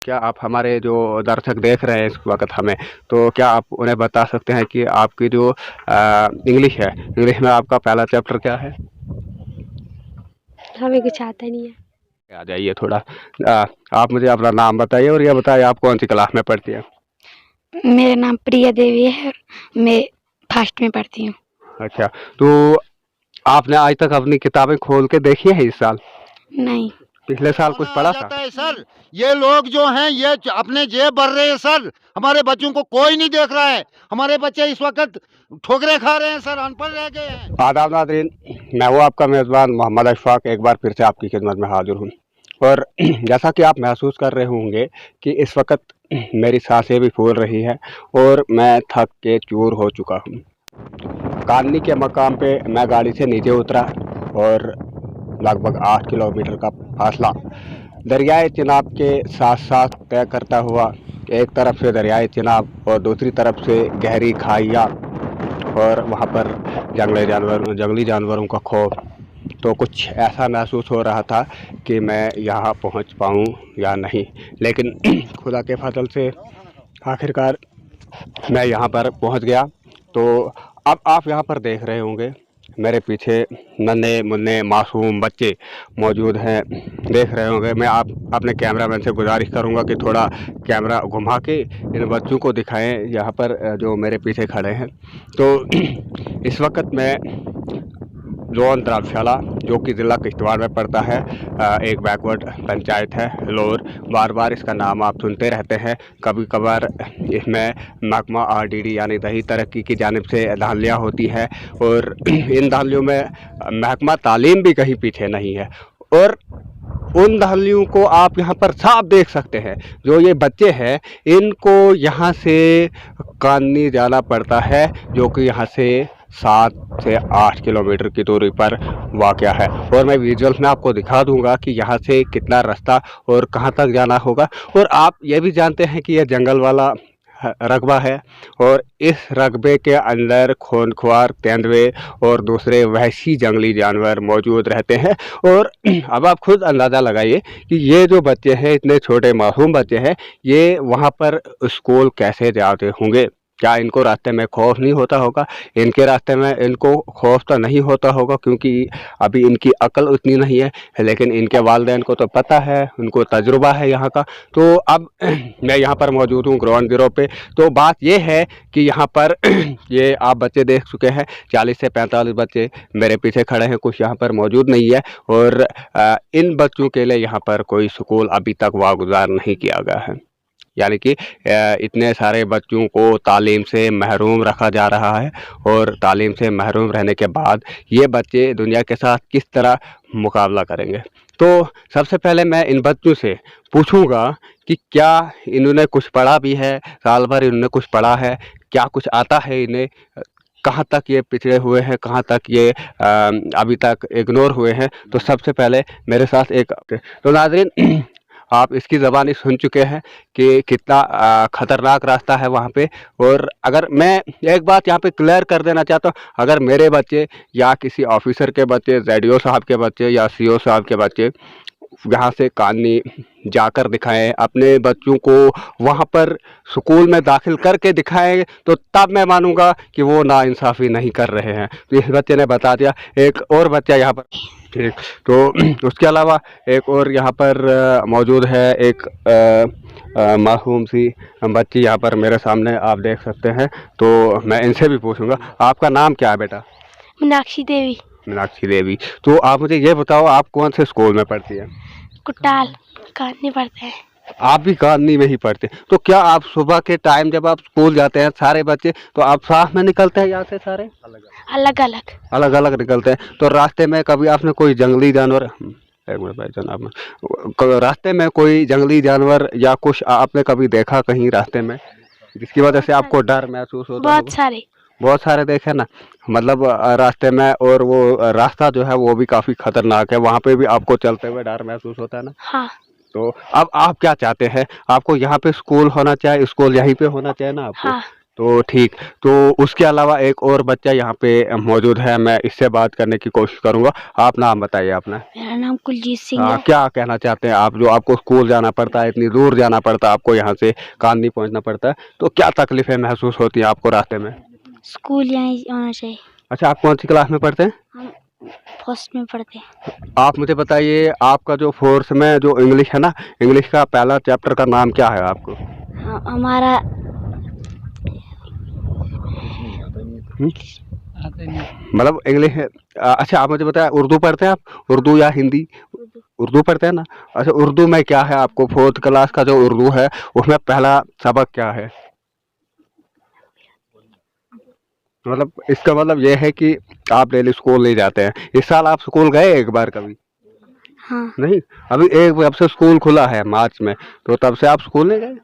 क्या आप हमारे जो दर्शक देख रहे हैं इस वक्त हमें, तो क्या आप उन्हें बता सकते हैं कि आपकी जो इंग्लिश है, इंग्लिश में आपका पहला चैप्टर क्या है? हमें कुछ आता नहीं है। आ जाइए थोड़ा। आप मुझे अपना नाम बताइए और ये बताइए आप कौन सी क्लास में पढ़ती हैं? मेरा नाम प्रिया देवी है, मैं फर्स्ट में पढ़ती हूँ। अच्छा, तो आपने आज तक अपनी किताबें खोल के देखी है इस साल? नहीं। पिछले साल कुछ पढ़ा था? जाता है सर, ये लोग जो हैं ये अपने जेब भर रहे हैं सर, हमारे बच्चों को कोई नहीं देख रहा है। हमारे बच्चे इस वक्त ठोकरे खा रहे हैं सर, अनपढ़ रह गए हैं। आदाब नाज़रीन, मैं हूँ आपका मेज़बान मोहम्मद अशफाक, एक बार फिर से आपकी खिदमत में हाजिर हूँ। और जैसा कि आप महसूस कर रहे होंगे कि इस वक्त मेरी सांसें भी फूल रही है और मैं थक के चूर हो चुका हूँ। काननी के मकाम पे मैं गाड़ी से नीचे उतरा और लगभग 8 किलोमीटर का फासला दरियाए चिनाब के साथ साथ तय करता हुआ, एक तरफ से दरियाए चिनाब और दूसरी तरफ से गहरी खाइयाँ और वहाँ पर जंगली जानवरों का खौफ, तो कुछ ऐसा महसूस हो रहा था कि मैं यहाँ पहुँच पाऊँ या नहीं। लेकिन खुदा के फजल से आखिरकार मैं यहाँ पर पहुँच गया। तो अब आप यहाँ पर देख रहे होंगे मेरे पीछे नन्हे मुन्ने मासूम बच्चे मौजूद हैं, देख रहे होंगे। मैं आप अपने कैमरामैन से गुजारिश करूँगा कि थोड़ा कैमरा घुमा के इन बच्चों को दिखाएं यहाँ पर जो मेरे पीछे खड़े हैं। तो इस वक्त मैं जोन धर्मशाला, जो कि ज़िला किश्तवाड़ में पड़ता है, एक बैकवर्ड पंचायत है लोर। बार बार इसका नाम आप सुनते रहते हैं। कभी कभार इसमें महकमा RDD यानी दही तरक्की की जानिब से धांधलियाँ होती है और इन धांधलियों में महकमा तालीम भी कहीं पीछे नहीं है। और उन धांधलियों को आप यहाँ पर साफ देख सकते हैं। जो ये बच्चे हैं इनको यहाँ से काननी जाना पड़ता है, जो कि यहाँ से 7 से 8 किलोमीटर की दूरी पर वाक़या है। और मैं विजुअल्स में आपको दिखा दूंगा कि यहाँ से कितना रास्ता और कहाँ तक जाना होगा। और आप ये भी जानते हैं कि यह जंगल वाला रकबा है और इस रकबे के अंदर खूंखार तेंदुए और दूसरे वहशी जंगली जानवर मौजूद रहते हैं। और अब आप खुद अंदाज़ा लगाइए कि ये जो बच्चे हैं, इतने छोटे मासूम बच्चे हैं, ये वहाँ पर स्कूल कैसे जाते होंगे? क्या इनको रास्ते में खौफ नहीं होता होगा? इनके रास्ते में इनको खौफ तो नहीं होता होगा क्योंकि अभी इनकी अकल उतनी नहीं है, लेकिन इनके वालिदैन को तो पता है, उनको तजुर्बा है यहाँ का। तो अब मैं यहाँ पर मौजूद हूँ ग्राउंड ज़ीरो पे। तो बात ये है कि यहाँ पर ये आप बच्चे देख चुके हैं, 40 से 45 बच्चे मेरे पीछे खड़े हैं, कुछ यहाँ पर मौजूद नहीं है। और इन बच्चों के लिए यहाँ पर कोई स्कूल अभी तक वागुजार नहीं किया गया है। यानी कि इतने सारे बच्चों को तालीम से महरूम रखा जा रहा है और तालीम से महरूम रहने के बाद ये बच्चे दुनिया के साथ किस तरह मुकाबला करेंगे। तो सबसे पहले मैं इन बच्चों से पूछूंगा कि क्या इन्होंने कुछ पढ़ा भी है, साल भर इन्होंने कुछ पढ़ा है, क्या कुछ आता है इन्हें, कहाँ तक ये पिछड़े हुए हैं, कहाँ तक ये अभी तक इग्नोर हुए हैं। तो सबसे पहले मेरे साथ एक, तो नाज़रीन आप इसकी ज़बानी सुन चुके हैं कि कितना ख़तरनाक रास्ता है वहाँ पे। और अगर मैं एक बात यहाँ पे क्लियर कर देना चाहता हूँ, अगर मेरे बच्चे या किसी ऑफिसर के बच्चे, ZDO साहब के बच्चे या CO साहब के बच्चे यहाँ से काननी जाकर दिखाएं, अपने बच्चों को वहाँ पर स्कूल में दाखिल करके दिखाएं, तो तब मैं मानूंगा कि वो नाइंसाफ़ी नहीं कर रहे हैं। तो इस बच्चे ने बता दिया। एक और बच्चा यहाँ पर, ठीक, तो उसके अलावा एक और यहाँ पर मौजूद है, एक मासूम सी बच्ची यहाँ पर मेरे सामने आप देख सकते हैं। तो मैं इनसे भी पूछूंगा, आपका नाम क्या है बेटा? मीनाक्षी देवी। मीनाक्षी देवी। तो आप मुझे ये बताओ, आप कौन से स्कूल में पढ़ती हैं? कुटाल काननी पढ़ते हैं। आप भी काननी में ही पढ़ते हैं। तो क्या आप सुबह के टाइम जब आप स्कूल जाते हैं सारे बच्चे, तो आप साथ में निकलते हैं यहाँ से सारे? अलग अलग निकलते हैं। तो रास्ते में कभी आपने कोई जंगली जानवर, एक मिनट भाई जनाब, रास्ते में कोई जंगली जानवर या कुछ आपने कभी देखा कहीं रास्ते में जिसकी वजह से आपको डर महसूस होता? बहुत सारे देखे ना, मतलब रास्ते में। और वो रास्ता जो है वो भी काफ़ी खतरनाक है, वहाँ पे भी आपको चलते हुए डर महसूस होता है ना? हाँ। तो अब आप क्या चाहते हैं? आपको यहाँ पे स्कूल होना चाहिए, स्कूल यहीं पे होना चाहिए ना आपको? हाँ। तो ठीक, तो उसके अलावा एक और बच्चा यहाँ पे मौजूद है, मैं इससे बात करने की कोशिश करूँगा। आप नाम बताइए अपना। मेरा नाम कुलजीत सिंह है। क्या कहना चाहते हैं आप, जो आपको स्कूल जाना पड़ता है, इतनी दूर जाना पड़ता है आपको, यहाँ से कांदी पहुँचना पड़ता है, तो क्या तकलीफें महसूस होती हैं आपको रास्ते में? स्कूल यहीं आना चाहिए। अच्छा, आप कौन सी क्लास में पढ़ते हैं? हम फर्स्ट में पढ़ते हैं। आप मुझे बताइए, आपका जो फोर्थ में जो इंग्लिश है ना, इंग्लिश का पहला चैप्टर का नाम क्या है आपको? हमारा मतलब इंग्लिश अच्छा, आप मुझे बताएं, उर्दू पढ़ते हैं आप? उर्दू या हिंदी? उर्दू पढ़ते हैं ना। अच्छा, उर्दू में क्या है आपको, फोर्थ क्लास का जो उर्दू है उसमें पहला सबक क्या है? मतलब इसका मतलब ये है कि आप डेली स्कूल नहीं जाते हैं। इस साल आप स्कूल गए एक बार कभी? हाँ नहीं, अभी एक जब से स्कूल खुला है मार्च में, तो तब से आप स्कूल नहीं गए?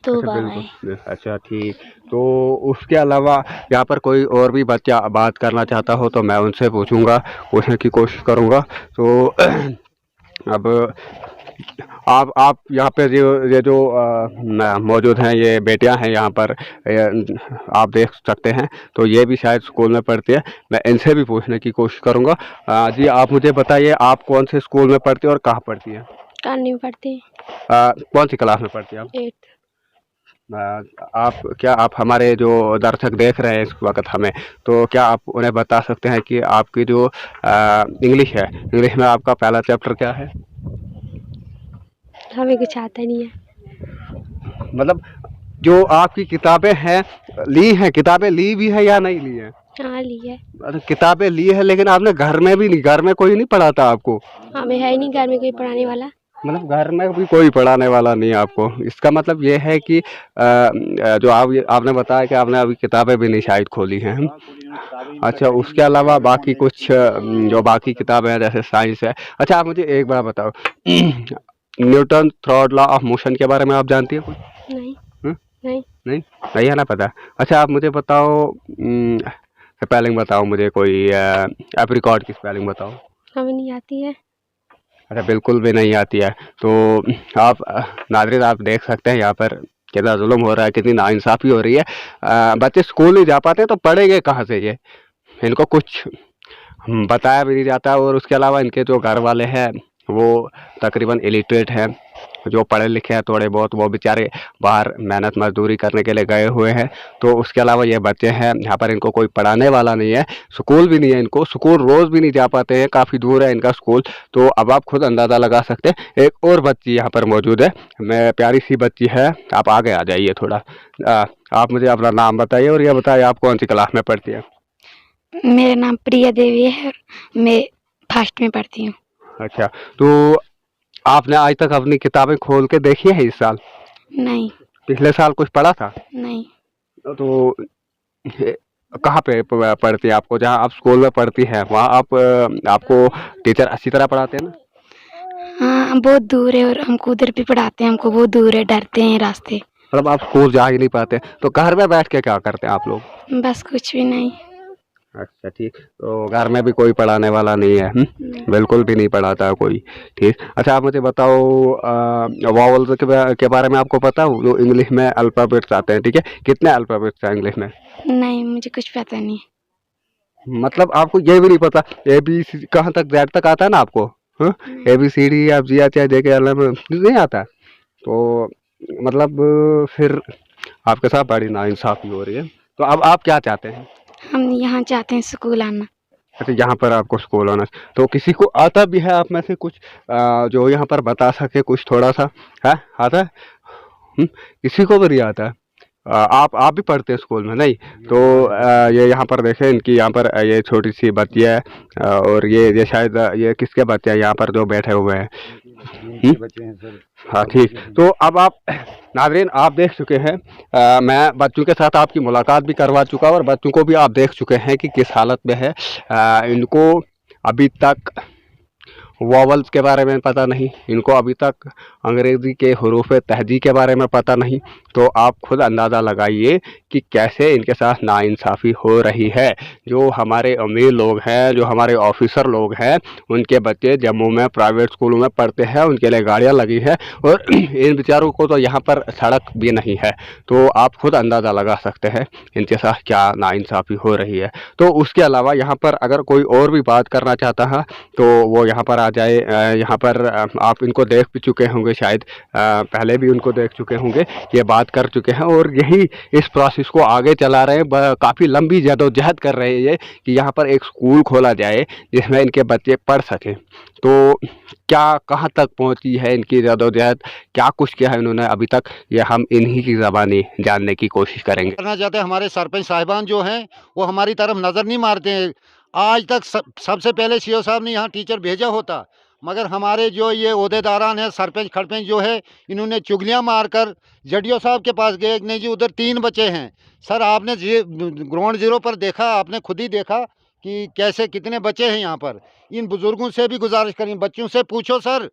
दो अच्छा, बार आए। बिल्कुल, अच्छा ठीक। तो उसके अलावा यहाँ पर कोई और भी बच्चा बात करना चाहता हो तो मैं उनसे पूछूंगा, पूछने की कोशिश करूंगा। तो अब आप यहाँ पे ये जो मौजूद हैं, ये बेटियां हैं यहाँ पर, आप देख सकते हैं, तो ये भी शायद स्कूल में पढ़ती है। मैं इनसे भी पूछने की कोशिश करूंगा। जी, आप मुझे बताइए, आप कौन से स्कूल में पढ़ती हैं और कहाँ पढ़ती हैं? कांदी में पढ़ते हैं। कौन सी क्लास में पढ़ती हैं आप? 8th। आप हमारे जो दर्शक देख रहे हैं इस वक्त हमें, तो क्या आप उन्हें बता सकते हैं कि आपकी जो इंग्लिश है, इंग्लिश में आपका पहला चैप्टर क्या है? हमें कुछ आता नहीं है। मतलब जो आपकी किताबें हैं, किताबें ली भी है या नहीं ली है? हाँ ली है। अरे किताबें ली है, लेकिन आपने घर में भी नहीं, घर में कोई नहीं पढ़ाता आपको? हमें है ही नहीं घर में कोई पढ़ाने वाला। मतलब घर में भी कोई पढ़ाने वाला नहीं है आपको। इसका मतलब ये है कि जो आपने बताया कि आपने अभी किताबें भी नहीं शायद खोली हैं। अच्छा, उसके अलावा बाकी कुछ जो बाकी किताबें हैं जैसे साइंस है। अच्छा, आप मुझे एक बार बताओ, Newton third law of motion के बारे में आप जानती हैं कुछ? नहीं। हम्म? नहीं। नहीं, नहीं है ना पता। अच्छा, आप मुझे बताओ, स्पेलिंग बताओ मुझे, कोई एप्रिकॉट की स्पेलिंग बताओ। हमें नहीं आती है। अच्छा, बिल्कुल भी नहीं आती है। तो आप नाज़रीन, आप देख सकते हैं यहाँ पर कितना जुल्म हो रहा है, कितनी नाइंसाफ़ी हो रही है। बच्चे स्कूल नहीं जा पाते तो पढ़ेंगे कहाँ से ये? इनको कुछ बताया भी नहीं जाता, और उसके अलावा इनके जो घर वाले हैं वो तकरीबन इलिटरेट हैं, जो पढ़े लिखे हैं थोड़े बहुत, वो बेचारे बाहर मेहनत मजदूरी करने के लिए गए हुए हैं। तो उसके अलावा ये बच्चे हैं यहाँ पर, इनको कोई पढ़ाने वाला नहीं है, स्कूल भी नहीं है, इनको स्कूल रोज़ भी नहीं जा पाते हैं, काफ़ी दूर है इनका स्कूल। तो अब आप खुद अंदाज़ा लगा सकते हैं। एक और बच्ची यहाँ पर मौजूद है, मैं प्यारी सी बच्ची है, आप आगे आ जाइए थोड़ा। आप मुझे अपना नाम बताइए और ये बताइए आप कौन सी क्लास में पढ़ती है? मेरा नाम प्रिया देवी है। मैं फर्स्ट में पढ़ती हूँ। अच्छा, तो आपने आज तक अपनी किताबें खोल के देखी है इस साल? नहीं। पिछले साल कुछ पढ़ा था? नहीं। तो कहाँ पे पढ़ती है? आपको जहाँ आप स्कूल में पढ़ती है वहाँ आपको टीचर अच्छी तरह पढ़ाते हैं ना? हाँ, बहुत दूर है और हमको उधर भी पढ़ाते हैं, हमको बहुत दूर है, डरते हैं रास्ते। मतलब आप स्कूल जा ही नहीं पाते, तो घर में बैठ के क्या करते हैं आप लोग? बस कुछ भी नहीं। अच्छा ठीक, तो घर में भी कोई पढ़ाने वाला नहीं है? बिल्कुल भी नहीं पढ़ाता कोई। ठीक, अच्छा, आप मुझे बताओ, वॉवल्स के बारे में आपको पता हो, जो इंग्लिश में अल्फ़ाबेट्स आते हैं, ठीक है? कितने अल्फ़ाबेट्स हैं इंग्लिश में? नहीं, मुझे कुछ पता नहीं। मतलब आपको ये भी नहीं पता ए बी सी कहाँ तक, जेड तक आता है ना आपको? A B C D F G H I J K L M नहीं आता? तो मतलब फिर आपके साथ बड़ी नाइंसाफ़ी हो रही है। तो अब आप क्या चाहते हैं? हम यहाँ चाहते हैं स्कूल आना। अच्छा, यहाँ पर आपको स्कूल आना, तो किसी को आता भी है आप में से कुछ जो यहाँ पर बता सके कुछ थोड़ा सा? है आता है? किसी को भी नहीं आता है? आप भी पढ़ते हैं स्कूल में? नहीं, तो ये यहाँ पर देखें, इनकी यहाँ पर ये छोटी सी बच्ची है, और ये शायद ये किसके बच्चे हैं यहाँ पर जो बैठे हुए हैं? हाँ ठीक, तो अब आप नाज़रीन आप देख चुके हैं, मैं बच्चों के साथ आपकी मुलाकात भी करवा चुका और बच्चों को भी आप देख चुके हैं कि किस हालत में है। इनको अभी तक वॉवल्स के बारे में पता नहीं, इनको अभी तक अंग्रेज़ी के हरूफ तहजी के बारे में पता नहीं। तो आप खुद अंदाज़ा लगाइए कि कैसे इनके साथ नाइंसाफ़ी हो रही है। जो हमारे अमीर लोग हैं, जो हमारे ऑफिसर लोग हैं, उनके बच्चे जम्मू में प्राइवेट स्कूलों में पढ़ते हैं, उनके लिए गाड़ियाँ लगी हैं और इन बेचारों को तो यहाँ पर सड़क भी नहीं है। तो आप खुद अंदाज़ा लगा सकते हैं इनके साथ क्या नाइंसाफ़ी हो रही है। तो उसके अलावा यहाँ पर अगर कोई और भी बात करना चाहता है तो वो यहाँ पर आ जाए। यहाँ पर आप इनको देख भी चुके होंगे शायद, पहले भी उनको देख चुके होंगे, ये बात कर चुके हैं और यही इस प्रोसेस को आगे चला रहे हैं। काफ़ी लंबी जद्दोजहद कर रहे हैं ये कि यहाँ पर एक स्कूल खोला जाए जिसमें इनके बच्चे पढ़ सकें। तो क्या कहाँ तक पहुँची है इनकी जद्दोजहद, क्या कुछ किया है इन्होंने अभी तक, ये हम इन्हीं की ज़बानी जानने की कोशिश करेंगे। करना चाहते हैं। हमारे सरपंच साहिबान जो हैं वो हमारी तरफ नज़र नहीं मारते हैं। आज तक सबसे पहले सीओ साहब ने यहाँ टीचर भेजा होता, मगर हमारे जो ये ओहदेदारान हैं, सरपंच खड़पंच जो है, इन्होंने चुगलियाँ मारकर जडियो साहब के पास गए। नहीं जी, उधर 3 बच्चे हैं। सर आपने ग्राउंड ज़ीरो पर देखा, आपने खुद ही देखा कि कैसे कितने बच्चे हैं यहाँ पर। इन बुज़ुर्गों से भी गुजारिश करें, बच्चों से पूछो सर,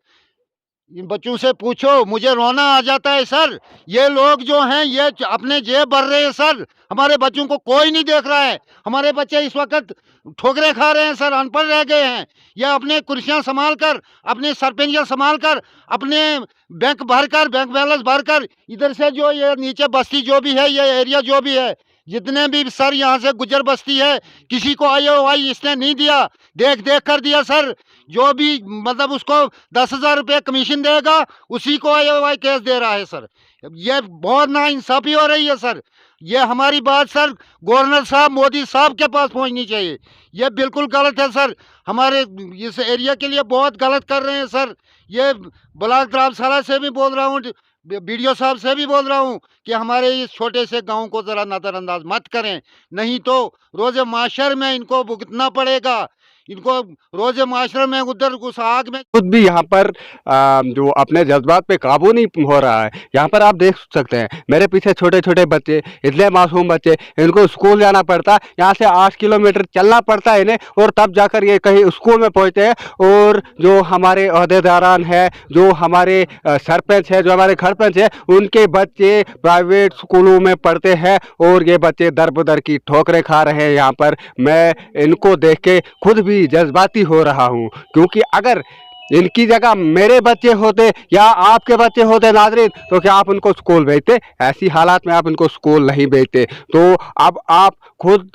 इन बच्चों से पूछो। मुझे रोना आ जाता है सर। ये लोग जो हैं ये अपने जेब भर रहे हैं सर, हमारे बच्चों को कोई नहीं देख रहा है। हमारे बच्चे इस वक्त ठोकरे खा रहे हैं सर, अनपढ़ रह गए हैं। ये अपने कुर्सियां संभाल कर, अपने सरपंचियां संभाल कर, अपने बैंक भरकर, बैंक बैलेंस भरकर, इधर से जो ये नीचे बस्ती जो भी है, ये एरिया जो भी है, जितने भी सर यहाँ से गुजर बस्ती है, किसी को IOI इसने नहीं दिया, देख देख कर दिया सर। जो भी मतलब उसको 10,000 रुपये कमीशन देगा, उसी को IOI केस दे रहा है सर। ये बहुत नाइंसाफ़ी हो रही है सर। ये हमारी बात सर गवर्नर साहब, मोदी साहब के पास पहुंचनी चाहिए। ये बिल्कुल गलत है सर, हमारे इस एरिया के लिए बहुत गलत कर रहे हैं सर। ये ब्लॉक द्राबशाला से भी बोल रहा हूँ, BDO साहब से भी बोल रहा हूँ कि हमारे इस छोटे से गांव को ज़रा नज़रअंदाज मत करें, नहीं तो रोज़े माशर में इनको भुगतना पड़ेगा। इनको रोज़े माशर में उधर उस आग में खुद भी यहाँ पर जो अपने जज्बात पे काबू नहीं हो रहा है। यहाँ पर आप देख सकते हैं मेरे पीछे छोटे छोटे बच्चे, इतने मासूम बच्चे, इनको स्कूल जाना पड़ता है, यहाँ से 8 किलोमीटर चलना पड़ता है इन्हें, और तब जाकर ये कहीं स्कूल में पहुँचते हैं। और जो हमारे अहदेदारान हैं, जो हमारे सरपंच है, जो हमारे खरपंच है, उनके बच्चे प्राइवेट स्कूलों में पढ़ते हैं और ये बच्चे दर बदर की ठोकरें खा रहे हैं। यहाँ पर मैं इनको देख के खुद भी जज्बाती हो रहा हूँ, क्योंकि अगर इनकी जगह मेरे बच्चे होते या आपके बच्चे होते नाज़रीन, तो क्या आप उनको स्कूल भेजते? ऐसी हालात में आप इनको स्कूल नहीं भेजते। तो अब आप खुद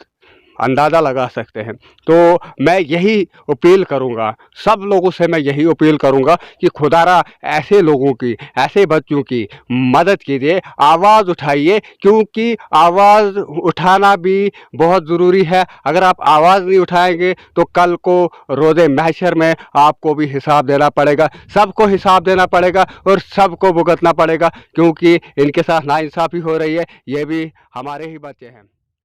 अंदाज़ा लगा सकते हैं। तो मैं यही अपील करूंगा, सब लोगों से मैं यही अपील करूंगा कि खुदारा ऐसे लोगों की, ऐसे बच्चों की मदद कीजिए, आवाज़ उठाइए, क्योंकि आवाज़ उठाना भी बहुत ज़रूरी है। अगर आप आवाज़ नहीं उठाएंगे तो कल को रोज़े महशर में आपको भी हिसाब देना पड़ेगा, सबको हिसाब देना पड़ेगा और सबको भुगतना पड़ेगा, क्योंकि इनके साथ नाइंसाफ़ी हो रही है। ये भी हमारे ही बच्चे हैं।